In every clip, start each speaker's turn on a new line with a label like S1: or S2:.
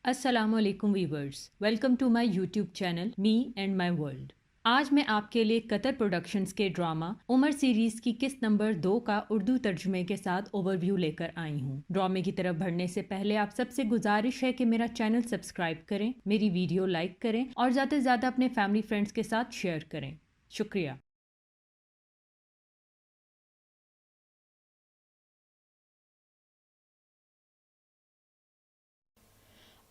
S1: السلام علیکم viewers, welcome to my YouTube channel me and my world. آج میں آپ کے لیے قطر پروڈکشنز کے ڈرامہ عمر سیریز کی قسط نمبر 2 کا اردو ترجمے کے ساتھ اوور ویو لے کر آئی ہوں۔ ڈرامے کی طرف بڑھنے سے پہلے آپ سب سے گزارش ہے کہ میرا چینل سبسکرائب کریں، میری ویڈیو لائک کریں اور زیادہ سے زیادہ اپنے فیملی فرینڈز کے ساتھ شیئر کریں۔ شکریہ۔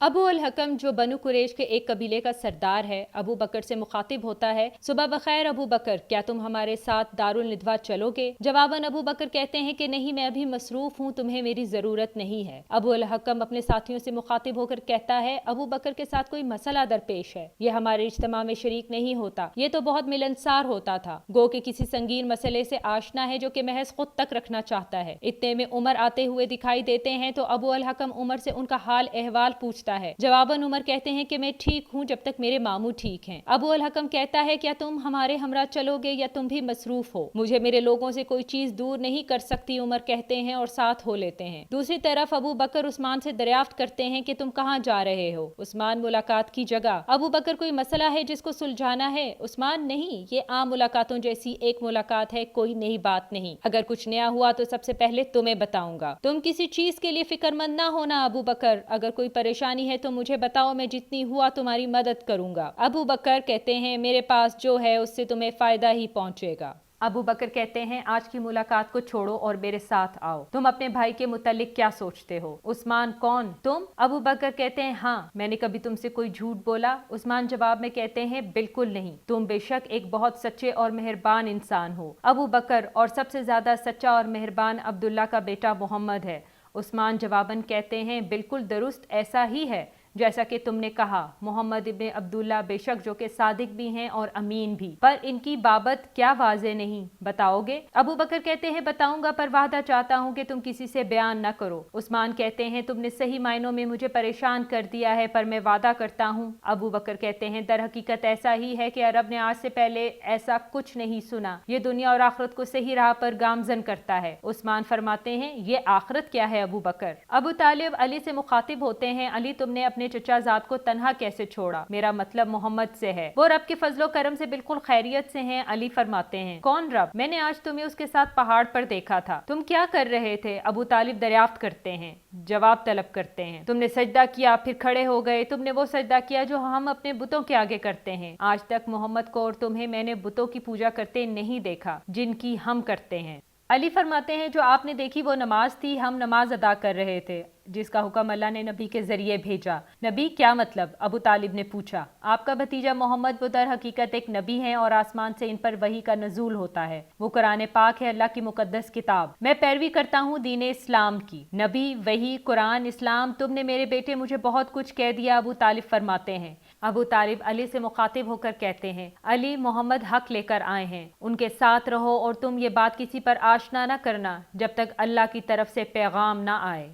S1: ابو الحکم جو بنو قریش کے ایک قبیلے کا سردار ہے، ابو بکر سے مخاطب ہوتا ہے، صبح بخیر ابو بکر، کیا تم ہمارے ساتھ دارالندوا چلو گے؟ جواباً ابو بکر کہتے ہیں کہ نہیں، میں ابھی مصروف ہوں، تمہیں میری ضرورت نہیں ہے۔ ابو الحکم اپنے ساتھیوں سے مخاطب ہو کر کہتا ہے، ابو بکر کے ساتھ کوئی مسئلہ درپیش ہے، یہ ہمارے اجتماع میں شریک نہیں ہوتا، یہ تو بہت ملنسار ہوتا تھا، گو کہ کسی سنگین مسئلے سے آشنا ہے جو کہ محض خود تک رکھنا چاہتا ہے۔ اتنے میں عمر آتے ہوئے دکھائی دیتے ہیں تو ابو الحکم عمر سے ان کا حال احوال پوچھتا ہے۔ جواباً عمر کہتے ہیں کہ میں ٹھیک ہوں جب تک میرے ماموں ٹھیک ہیں۔ ابو الحکم کہتا ہے، کیا تم ہمارے ہمراہ چلو گے یا تم بھی مصروف ہو؟ مجھے میرے لوگوں سے کوئی چیز دور نہیں کر سکتی، عمر کہتے ہیں اور ساتھ ہو لیتے ہیں۔ دوسری طرف ابو بکر عثمان سے دریافت کرتے ہیں کہ تم کہاں جا رہے ہو؟ عثمان، ملاقات کی جگہ۔ ابو بکر، کوئی مسئلہ ہے جس کو سلجھانا ہے؟ عثمان، نہیں، یہ عام ملاقاتوں جیسی ایک ملاقات ہے، کوئی نئی بات نہیں، اگر کچھ نیا ہوا تو سب سے پہلے تمہیں بتاؤں گا۔ تم کسی چیز کے لیے فکر مند نہ ہونا ابو بکر، اگر کوئی پریشانی ہے تو مجھے بتاؤ، میں جتنی ہوا تمہاری مدد کروں گا۔ ابو بکر کہتے ہیں، میرے پاس جو ہے اس سے تمہیں فائدہ ہی پہنچے گا۔ ابو بکر کہتے ہیں، آج کی ملاقات کو چھوڑو اور میرے ساتھ آؤ۔ تم اپنے بھائی کے متعلق کیا سوچتے ہو؟ عثمان، کون؟ تم؟ ابو بکر کہتے ہیں، ہاں، میں نے کبھی تم سے کوئی جھوٹ بولا؟ عثمان جواب میں کہتے ہیں، بالکل نہیں، تم بے شک ایک بہت سچے اور مہربان انسان ہو۔ ابو بکر، اور سب سے زیادہ سچا اور مہربان عبداللہ کا بیٹا محمد ہے۔ عثمان جواباً کہتے ہیں، بالکل درست، ایسا ہی ہے جیسا کہ تم نے کہا۔ محمد ابن عبداللہ بے شک جو کہ صادق بھی ہیں اور امین بھی، پر ان کی بابت کیا واضح نہیں، بتاؤ گے؟ ابو بکر کہتے ہیں، بتاؤں گا، پر وعدہ چاہتا ہوں کہ تم کسی سے بیان نہ کرو۔ عثمان کہتے ہیں، تم نے صحیح معنوں میں مجھے پریشان کر دیا ہے، پر میں وعدہ کرتا ہوں۔ ابو بکر کہتے ہیں، در حقیقت ایسا ہی ہے کہ عرب نے آج سے پہلے ایسا کچھ نہیں سنا، یہ دنیا اور آخرت کو صحیح راہ پر گامزن کرتا ہے۔ عثمان فرماتے ہیں، یہ آخرت کیا ہے ابو بکر؟ ابو طالب علی سے مخاطب ہوتے ہیں، علی، تم نے اپنے چچا زاد کو تنہا کیسے چھوڑا؟ میرا مطلب محمد سے ہے، وہ رب کے فضل و کرم سے بالکل خیریت سے ہیں۔ علی فرماتے ہیں، کون رب؟ میں نے آج تمہیں اس کے ساتھ پہاڑ پر دیکھا تھا، تم کیا کر رہے تھے؟ ابو طالب دریافت کرتے ہیں، جواب طلب کرتے ہیں، تم نے سجدہ کیا، پھر کھڑے ہو گئے، تم نے وہ سجدہ کیا جو ہم اپنے بتوں کے آگے کرتے ہیں۔ آج تک محمد کو اور تمہیں میں نے بتوں کی پوجا کرتے نہیں دیکھا جن کی ہم کرتے ہیں۔ علی فرماتے ہیں، جو آپ نے دیکھی وہ نماز تھی، ہم نماز ادا کر رہے تھے جس کا حکم اللہ نے نبی کے ذریعے بھیجا۔ نبی کیا مطلب؟ ابو طالب نے پوچھا۔ آپ کا بھتیجا محمد، وہ در حقیقت ایک نبی ہیں اور آسمان سے ان پر وحی کا نزول ہوتا ہے، وہ قرآن پاک ہے، اللہ کی مقدس کتاب، میں پیروی کرتا ہوں دین اسلام کی۔ نبی، وحی، قرآن، اسلام، تم نے میرے بیٹے مجھے بہت کچھ کہہ دیا، ابو طالب فرماتے ہیں۔ ابو طالب علی سے مخاطب ہو کر کہتے ہیں، علی، محمد حق لے کر آئے ہیں، ان کے ساتھ رہو اور تم یہ بات کسی پر آشنا نہ کرنا جب تک اللہ کی طرف سے پیغام نہ آئے۔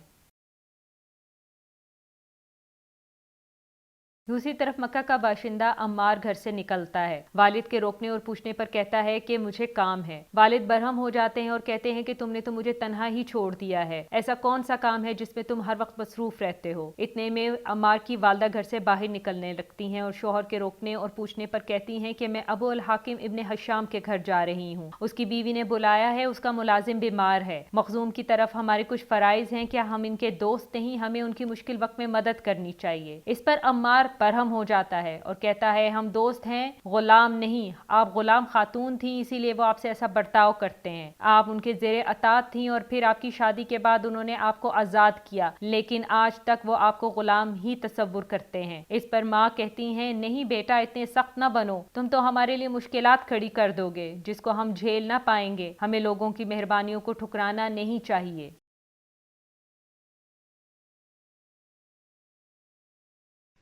S1: دوسری طرف مکہ کا باشندہ عمار گھر سے نکلتا ہے، والد کے روکنے اور پوچھنے پر کہتا ہے کہ مجھے کام ہے۔ والد برہم ہو جاتے ہیں اور کہتے ہیں کہ تم نے تو مجھے تنہا ہی چھوڑ دیا ہے، ایسا کون سا کام ہے جس میں تم ہر وقت مصروف رہتے ہو؟ اتنے میں عمار کی والدہ گھر سے باہر نکلنے لگتی ہیں اور شوہر کے روکنے اور پوچھنے پر کہتی ہیں کہ میں ابو الحاکم ابن حشام کے گھر جا رہی ہوں، اس کی بیوی نے بلایا ہے، اس کا ملازم بیمار ہے، مخزوم کی طرف ہمارے کچھ فرائض ہیں، کیا ہم ان کے دوست نہیں؟ ہمیں ان کی مشکل وقت میں مدد کرنی چاہیے۔ اس پر عمار برہم ہو جاتا ہے اور کہتا ہے، ہم دوست ہیں، غلام نہیں، آپ غلام خاتون تھیں، اسی لیے وہ آپ سے ایسا برتاؤ کرتے ہیں، آپ ان کے زیر اطاعت تھیں اور پھر آپ کی شادی کے بعد انہوں نے آپ کو آزاد کیا، لیکن آج تک وہ آپ کو غلام ہی تصور کرتے ہیں۔ اس پر ماں کہتی ہیں، نہیں بیٹا، اتنے سخت نہ بنو، تم تو ہمارے لیے مشکلات کھڑی کر دو گے جس کو ہم جھیل نہ پائیں گے، ہمیں لوگوں کی مہربانیوں کو ٹھکرانا نہیں چاہیے۔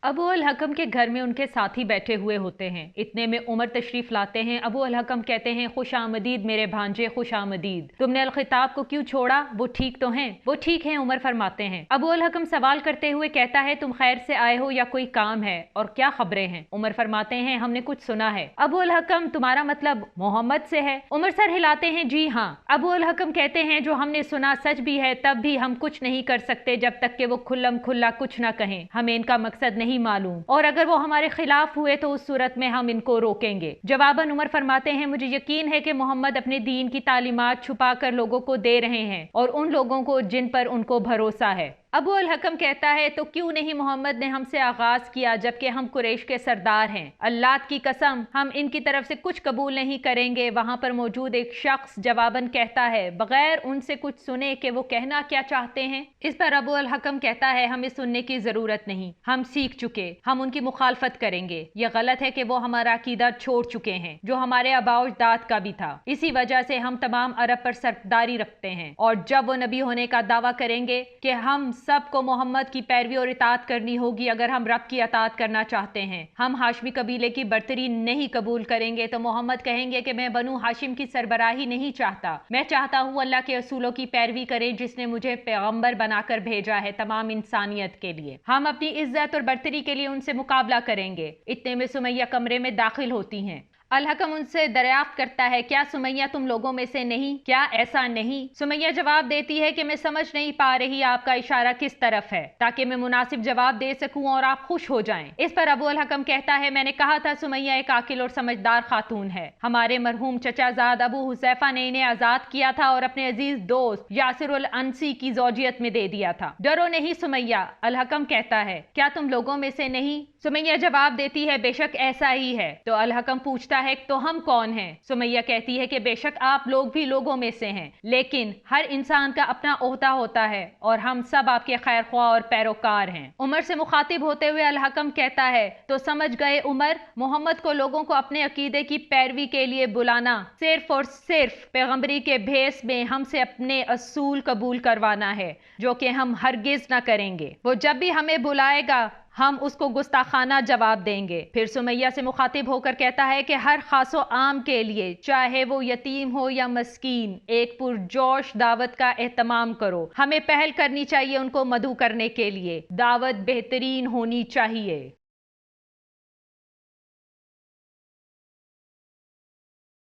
S1: ابو الحکم کے گھر میں ان کے ساتھی بیٹھے ہوئے ہوتے ہیں، اتنے میں عمر تشریف لاتے ہیں۔ ابو الحکم کہتے ہیں خوش آمدید میرے بھانجے، خوش آمدید، تم نے الخطاب کو کیوں چھوڑا؟ وہ ٹھیک تو ہیں؟ وہ ٹھیک ہیں، عمر فرماتے ہیں۔ ابو الحکم سوال کرتے ہوئے کہتا ہے تم خیر سے آئے ہو یا کوئی کام ہے، اور کیا خبریں ہیں؟ عمر فرماتے ہیں ہم نے کچھ سنا ہے۔ ابو الحکم تمہارا مطلب محمد سے ہے؟ عمر سر ہلاتے ہیں جی ہاں۔ ابو الحکم کہتے ہیں جو ہم نے سنا سچ بھی ہے، تب بھی ہم کچھ نہیں کر سکتے جب تک کہ وہ کھلم کھلا کچھ نہ کہیں، ہمیں ان کا مقصد نہیں معلوم، اور اگر وہ ہمارے خلاف ہوئے تو اس صورت میں ہم ان کو روکیں گے۔ جواباً عمر فرماتے ہیں مجھے یقین ہے کہ محمد اپنے دین کی تعلیمات چھپا کر لوگوں کو دے رہے ہیں، اور ان لوگوں کو جن پر ان کو بھروسہ ہے۔ ابو الحکم کہتا ہے تو کیوں نہیں محمد نے ہم سے آغاز کیا جبکہ ہم قریش کے سردار ہیں؟ اللہ کی قسم ہم ان کی طرف سے کچھ قبول نہیں کریں گے۔ وہاں پر موجود ایک شخص جواباً کہتا ہے بغیر ان سے کچھ سنے کہ وہ کہنا کیا چاہتے ہیں۔ اس پر ابو الحکم کہتا ہے ہمیں سننے کی ضرورت نہیں، ہم سیکھ چکے، ہم ان کی مخالفت کریں گے۔ یہ غلط ہے کہ وہ ہمارا عقیدہ چھوڑ چکے ہیں جو ہمارے آباء و اجداد کا بھی تھا، اسی وجہ سے ہم تمام عرب پر سرداری رکھتے ہیں، اور جب وہ نبی ہونے کا دعویٰ کریں گے کہ ہم سب کو محمد کی پیروی اور اطاعت کرنی ہوگی اگر ہم رب کی اطاعت کرنا چاہتے ہیں، ہم ہاشمی قبیلے کی برتری نہیں قبول کریں گے، تو محمد کہیں گے کہ میں بنو ہاشم کی سربراہی نہیں چاہتا، میں چاہتا ہوں اللہ کے اصولوں کی پیروی کریں جس نے مجھے پیغمبر بنا کر بھیجا ہے تمام انسانیت کے لیے، ہم اپنی عزت اور برتری کے لیے ان سے مقابلہ کریں گے۔ اتنے میں سمیہ کمرے میں داخل ہوتی ہیں۔ الحکم ان سے دریافت کرتا ہے کیا سمیہ تم لوگوں میں سے نہیں؟ کیا ایسا نہیں؟ سمیہ جواب دیتی ہے کہ میں سمجھ نہیں پا رہی آپ کا اشارہ کس طرف ہے تاکہ میں مناسب جواب دے سکوں اور آپ خوش ہو جائیں۔ اس پر ابو الحکم کہتا ہے میں نے کہا تھا سمیہ ایک عاقل اور سمجھدار خاتون ہے، ہمارے مرحوم چچا زاد ابو حذیفہ نے انہیں آزاد کیا تھا اور اپنے عزیز دوست یاسر الانسی کی زوجیت میں دے دیا تھا۔ ڈرو نہیں سمیہ، الحکم کہتا ہے کیا تم لوگوں میں سے نہیں؟ سمیہ جواب دیتی ہے بے شک ایسا ہی ہے۔ تو الحکم پوچھتا ہے تو ہم کون ہیں؟ سمیہ کہتی ہے کہ بے شک آپ لوگ بھی لوگوں میں سے ہیں، لیکن ہر انسان کا اپنا عہدہ ہوتا ہے اور ہم سب آپ کے خیر خواہ اور پیروکار ہیں۔ عمر سے مخاطب ہوتے ہوئے الحکم کہتا ہے تو سمجھ گئے عمر، محمد کو لوگوں کو اپنے عقیدے کی پیروی کے لیے بلانا صرف اور صرف پیغمبری کے بھیس میں ہم سے اپنے اصول قبول کروانا ہے جو کہ ہم ہرگز نہ کریں گے۔ وہ جب بھی ہمیں بلائے گا ہم اس کو گستاخانہ جواب دیں گے۔ پھر سمیہ سے مخاطب ہو کر کہتا ہے کہ ہر خاص و عام کے لیے چاہے وہ یتیم ہو یا مسکین ایک پرجوش دعوت کا اہتمام کرو، ہمیں پہل کرنی چاہیے ان کو مدعو کرنے کے لیے، دعوت بہترین ہونی چاہیے۔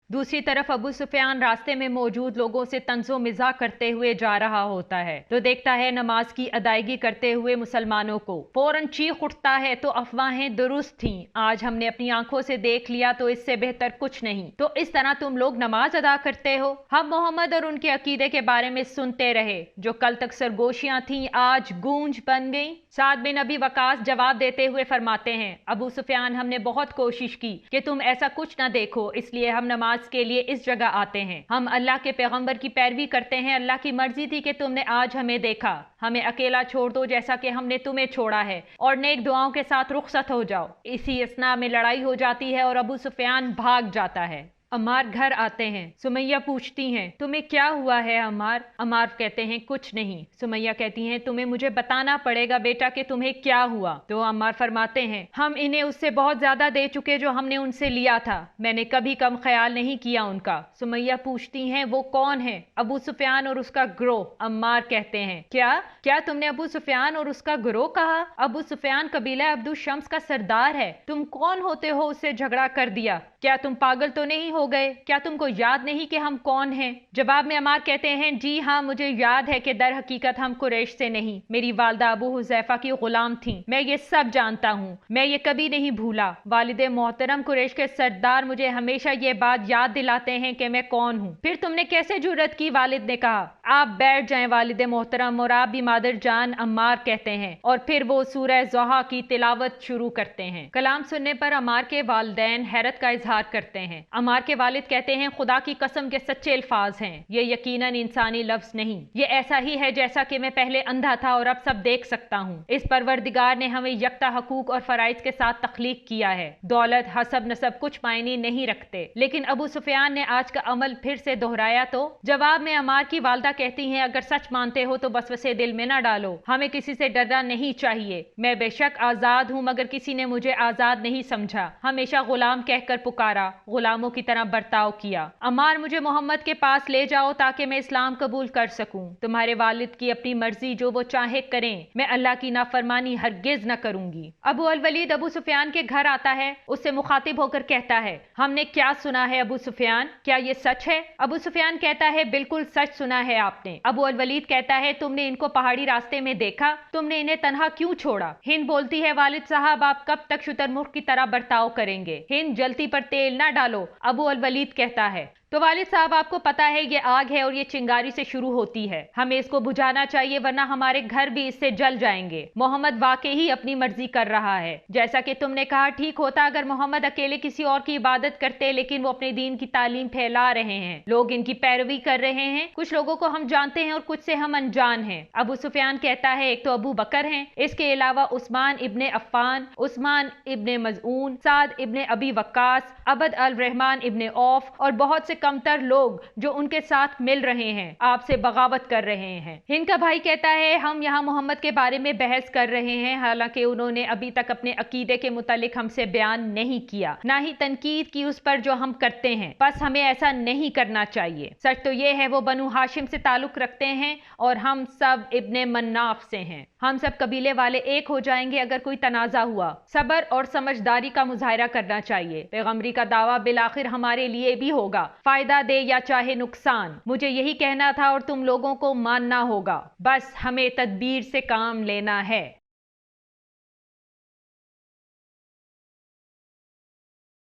S1: دوسری طرف ابو سفیان راستے میں موجود لوگوں سے طنز و مزاح کرتے ہوئے جا رہا ہوتا ہے تو دیکھتا ہے نماز کی ادائیگی کرتے ہوئے مسلمانوں کو، فوراً چیخ اٹھتا ہے تو افواہیں درست تھیں، آج ہم نے اپنی آنکھوں سے دیکھ لیا تو اس سے بہتر کچھ نہیں، تو اس طرح تم لوگ نماز ادا کرتے ہو؟ ہم محمد اور ان کے عقیدے کے بارے میں سنتے رہے، جو کل تک سرگوشیاں تھیں آج گونج بن گئیں۔ سعد بن ابی وقاص جواب دیتے ہوئے فرماتے ہیں ابو سفیان ہم نے بہت کوشش کی کہ تم ایسا کچھ نہ دیکھو، اس لیے ہم نماز کے لیے اس جگہ آتے ہیں، ہم اللہ کے پیغمبر کی پیروی کرتے ہیں، اللہ کی مرضی تھی کہ تم نے آج ہمیں دیکھا، ہمیں اکیلا چھوڑ دو جیسا کہ ہم نے تمہیں چھوڑا ہے اور نیک دعاؤں کے ساتھ رخصت ہو جاؤ۔ اسی اثناء میں لڑائی ہو جاتی ہے اور ابو سفیان بھاگ جاتا ہے۔ عمار گھر آتے ہیں، سمیہ پوچھتی ہیں تمہیں کیا ہوا ہے عمار؟ عمار کہتے ہیں کچھ نہیں۔ سمیہ کہتی ہیں تمہیں مجھے بتانا پڑے گا بیٹا کہ تمہیں کیا ہوا۔ تو عمار فرماتے ہیں ہم انہیں اس سے بہت زیادہ دے چکے جو ہم نے ان سے لیا تھا، میں نے کبھی کم خیال نہیں کیا ان کا۔ سمیہ پوچھتی ہیں وہ کون ہے؟ ابو سفیان اور اس کا گروہ۔ عمار کہتے ہیں کیا تم نے ابو سفیان اور اس کا گروہ کہا؟ ابو سفیان قبیلہ عبد الشمس کا سردار ہے، تم کون ہوتے ہو اس سے جھگڑا کر دیا؟ کیا تم پاگل تو نہیں ہو گئے؟ کیا تم کو یاد نہیں کہ ہم کون ہیں؟ جواب میں عمار کہتے ہیں جی ہاں مجھے یاد ہے کہ در حقیقت ہم قریش سے نہیں، میری والدہ ابو حذیفہ کی غلام تھیں، میں یہ سب جانتا ہوں، میں یہ کبھی نہیں بھولا۔ والد محترم قریش کے سردار مجھے ہمیشہ یہ بات یاد دلاتے ہیں کہ میں کون ہوں۔ پھر تم نے کیسے جرأت کی؟ والد نے کہا۔ آپ بیٹھ جائیں والد محترم اور آپ بھی مادر جان، عمار کہتے ہیں، اور پھر وہ سورہ ضحیٰ کی تلاوت شروع کرتے ہیں۔ کلام سننے پر عمار کے والدین حیرت کا اظہار کرتے ہیں۔ عمار کے والد کہتے ہیں خدا کی قسم کے سچے الفاظ ہیں، یہ یقیناً انسانی لفظ نہیں، یہ ایسا ہی ہے جیسا کہ میں پہلے اندھا تھا اور اب سب دیکھ سکتا ہوں۔ اس پروردگار نے ہمیں یکتا حقوق اور فرائض کے ساتھ تخلیق کیا ہے۔ دولت، حسب، نسب کچھ معنی نہیں رکھتے۔ لیکن ابو سفیان نے آج کا عمل پھر سے دہرایا تو جواب میں عمار کی والدہ کہتی ہیں اگر سچ مانتے ہو تو وسوسے دل میں نہ ڈالو، ہمیں کسی سے ڈرنا نہیں چاہیے۔ میں بے شک آزاد ہوں مگر کسی نے مجھے آزاد نہیں سمجھا، ہمیشہ غلام کہہ کر پکارا، غلاموں کی طرح برتاؤ کیا۔ عمار مجھے محمد کے پاس لے جاؤ تاکہ میں اسلام قبول کر سکوں۔ تمہارے والد کی اپنی مرضی، جو وہ چاہے کریں، میں اللہ کی نافرمانی ہرگز نہ کروں گی۔ ابو الولید ابو سفیان کے گھر آتا ہے، اس سے مخاطب ہو کر کہتا ہے ہم نے کیا سنا ہے ابو سفیان، کیا یہ سچ ہے؟ ابو سفیان کہتا ہے بالکل سچ سنا ہے آپ نے۔ ابو الولید کہتا ہے تم نے ان کو پہاڑی راستے میں دیکھا، تم نے انہیں تنہا کیوں چھوڑا؟ ہند بولتی ہے والد صاحب آپ کب تک شتر مرغ کی طرح برتاؤ کریں گے؟ ہند جلتی پر تیل نہ ڈالو، ابو الولید کہتا ہے۔ تو والد صاحب آپ کو پتا ہے یہ آگ ہے اور یہ چنگاری سے شروع ہوتی ہے، ہمیں اس کو بجھانا چاہیے ورنہ ہمارے گھر بھی اس سے جل جائیں گے۔ محمد واقعی اپنی مرضی کر رہا ہے، جیسا کہ تم نے کہا ٹھیک ہوتا اگر محمد اکیلے کسی اور کی عبادت کرتے، لیکن وہ اپنے دین کی تعلیم پھیلا رہے ہیں، لوگ ان کی پیروی کر رہے ہیں، کچھ لوگوں کو ہم جانتے ہیں اور کچھ سے ہم انجان ہیں۔ ابو سفیان کہتا ہے ایک تو ابو بکر ہیں، اس کے علاوہ عثمان ابن عفان، عثمان ابن مظعون، سعد ابن ابی وقاص، عبد الرحمن ابن عوف اور بہت سے کمتر لوگ جو ان کے ساتھ مل رہے ہیں، آپ سے بغاوت کر رہے ہیں۔ ہند کا بھائی کہتا ہے ہم یہاں محمد کے بارے میں بحث کر رہے ہیں، حالانکہ انہوں نے ابھی تک اپنے عقیدے کے متعلق ہم سے بیان نہیں کیا، نہ ہی تنقید کی اس پر جو ہم کرتے ہیں، بس ہمیں ایسا نہیں کرنا چاہیے۔ سچ تو یہ ہے وہ بنو ہاشم سے تعلق رکھتے ہیں اور ہم سب ابن مناف سے ہیں، ہم سب قبیلے والے ایک ہو جائیں گے اگر کوئی تنازع ہوا۔ صبر اور سمجھداری کا مظاہرہ کرنا چاہیے، پیغمبری کا دعویٰ بالآخر ہمارے لیے بھی ہوگا، فائدہ دے یا چاہے نقصان، مجھے یہی کہنا تھا اور تم لوگوں کو ماننا ہوگا، بس ہمیں تدبیر سے کام لینا ہے۔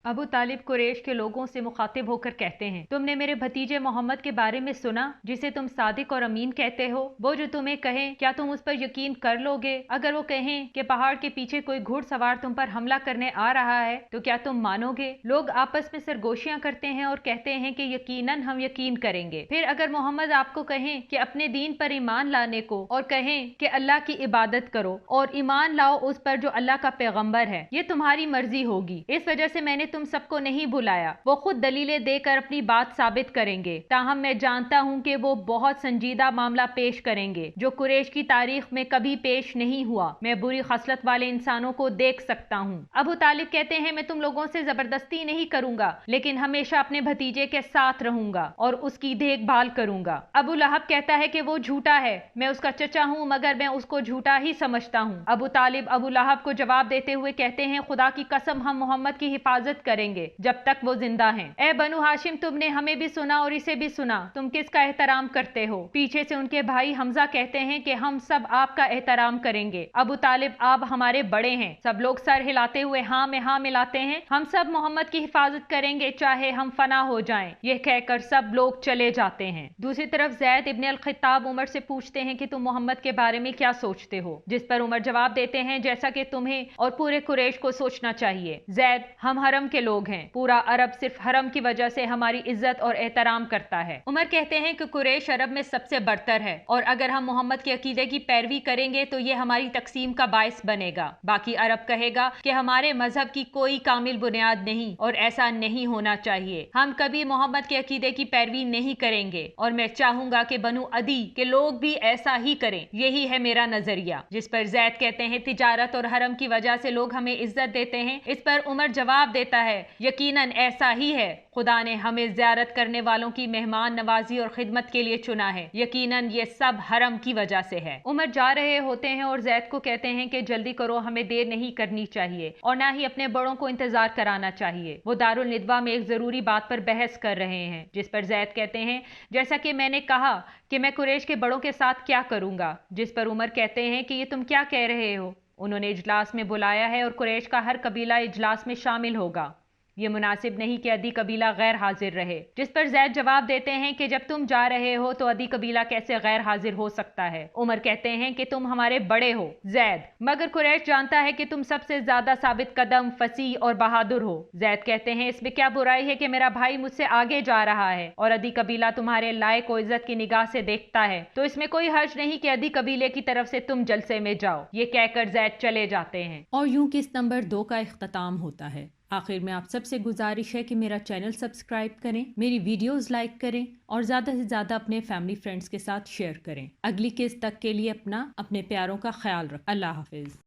S1: ابو طالب قریش کے لوگوں سے مخاطب ہو کر کہتے ہیں تم نے میرے بھتیجے محمد کے بارے میں سنا جسے تم صادق اور امین کہتے ہو، وہ جو تمہیں کہیں کیا تم اس پر یقین کر لو گے؟ اگر وہ کہیں کہ پہاڑ کے پیچھے کوئی گھڑ سوار تم پر حملہ کرنے آ رہا ہے تو کیا تم مانو گے؟ لوگ آپس میں سرگوشیاں کرتے ہیں اور کہتے ہیں کہ یقیناً ہم یقین کریں گے۔ پھر اگر محمد آپ کو کہیں کہ اپنے دین پر ایمان لانے کو اور کہیں کہ اللہ کی عبادت کرو اور ایمان لاؤ اس پر جو اللہ کا پیغمبر ہے، یہ تمہاری مرضی ہوگی، اس وجہ سے میں نے تم سب کو نہیں بلایا۔ وہ خود دلیلیں دے کر اپنی بات ثابت کریں گے، تاہم میں جانتا ہوں کہ وہ بہت سنجیدہ معاملہ پیش کریں گے جو قریش کی تاریخ میں کبھی پیش نہیں ہوا۔ میں بری خصلت والے انسانوں کو دیکھ سکتا ہوں۔ ابو طالب کہتے ہیں میں تم لوگوں سے زبردستی نہیں کروں گا، لیکن ہمیشہ اپنے بھتیجے کے ساتھ رہوں گا اور اس کی دیکھ بھال کروں گا۔ ابو لہب کہتا ہے کہ وہ جھوٹا ہے، میں اس کا چچا ہوں مگر میں اس کو جھوٹا ہی سمجھتا ہوں۔ ابو طالب ابو لہب کو جواب دیتے ہوئے کہتے ہیں خدا کی قسم ہم محمد کی حفاظت کریں گے جب تک وہ زندہ ہیں۔ اے بنو ہاشم تم نے ہمیں بھی سنا اور اسے بھی سنا، تم کس کا احترام کرتے ہو؟ پیچھے سے ان کے بھائی حمزہ کہتے ہیں کہ ہم سب آپ کا احترام کریں گے۔ ابو طالب آپ ہمارے بڑے ہیں۔ سب لوگ سر ہلاتے ہوئے ہاں میں ہاں ملاتے ہیں، ہم سب محمد کی حفاظت کریں گے چاہے ہم فنا ہو جائیں، یہ کہہ کر سب لوگ چلے جاتے ہیں۔ دوسری طرف زید ابن الخطاب عمر سے پوچھتے ہیں کہ تم محمد کے بارے میں کیا سوچتے ہو؟ جس پر عمر جواب دیتے ہیں جیسا کہ تمہیں اور پورے قریش کو سوچنا چاہیے۔ زید ہم حرم کے لوگ ہیں، پورا عرب صرف حرم کی وجہ سے ہماری عزت اور احترام کرتا ہے۔ عمر کہتے ہیں کہ قریش عرب میں سب سے برتر ہے اور اگر ہم محمد کے عقیدے کی پیروی کریں گے تو یہ ہماری تقسیم کا باعث بنے گا، باقی عرب کہے گا کہ ہمارے مذہب کی کوئی کامل بنیاد نہیں اور ایسا نہیں ہونا چاہیے، ہم کبھی محمد کے عقیدے کی پیروی نہیں کریں گے اور میں چاہوں گا کہ بنو عدی کے لوگ بھی ایسا ہی کریں، یہی ہے میرا نظریہ۔ جس پر زید کہتے ہیں تجارت اور حرم کی وجہ سے لوگ ہمیں عزت دیتے ہیں، اس پر عمر جواب دیتا ہے یقیناً ایسا ہی ہے، خدا نے ہمیں زیارت کرنے والوں کی مہمان نوازی اور خدمت کے لیے چنا ہے، یقیناً یہ سب حرم کی وجہ سے ہے۔ عمر جا رہے ہوتے ہیں اور زید کو کہتے ہیں کہ جلدی کرو، ہمیں دیر نہیں کرنی چاہیے اور نہ ہی اپنے بڑوں کو انتظار کرانا چاہیے۔ وہ دارالندوہ میں ایک ضروری بات پر بحث کر رہے ہیں، جس پر زید کہتے ہیں جیسا کہ میں نے کہا کہ میں قریش کے بڑوں کے ساتھ کیا کروں گا، جس پر عمر کہتے ہیں کہ یہ تم کیا کہہ رہے ہو؟ انہوں نے اجلاس میں بلایا ہے اور قریش کا ہر قبیلہ اجلاس میں شامل ہوگا۔ یہ مناسب نہیں کہ عدی قبیلہ غیر حاضر رہے، جس پر زید جواب دیتے ہیں کہ جب تم جا رہے ہو تو عدی قبیلہ کیسے غیر حاضر ہو سکتا ہے؟ عمر کہتے ہیں کہ تم ہمارے بڑے ہو۔ زید: مگر قریش جانتا ہے کہ تم سب سے زیادہ ثابت قدم، فصیح اور بہادر ہو۔ زید کہتے ہیں اس میں کیا برائی ہے کہ میرا بھائی مجھ سے آگے جا رہا ہے اور عدی قبیلہ تمہارے لائق و عزت کی نگاہ سے دیکھتا ہے، تو اس میں کوئی حرج نہیں کہ عدی قبیلے کی طرف سے تم جلسے میں جاؤ۔ یہ کہہ کر زید چلے جاتے ہیں۔
S2: اور یوں کہ اس نمبر 2 کا اختتام ہوتا ہے۔ آخر میں آپ سب سے گزارش ہے کہ میرا چینل سبسکرائب کریں، میری ویڈیوز لائک کریں اور زیادہ سے زیادہ اپنے فیملی فرینڈز کے ساتھ شیئر کریں۔ اگلی قسط تک کے لیے اپنے پیاروں کا خیال رکھیں۔ اللہ حافظ۔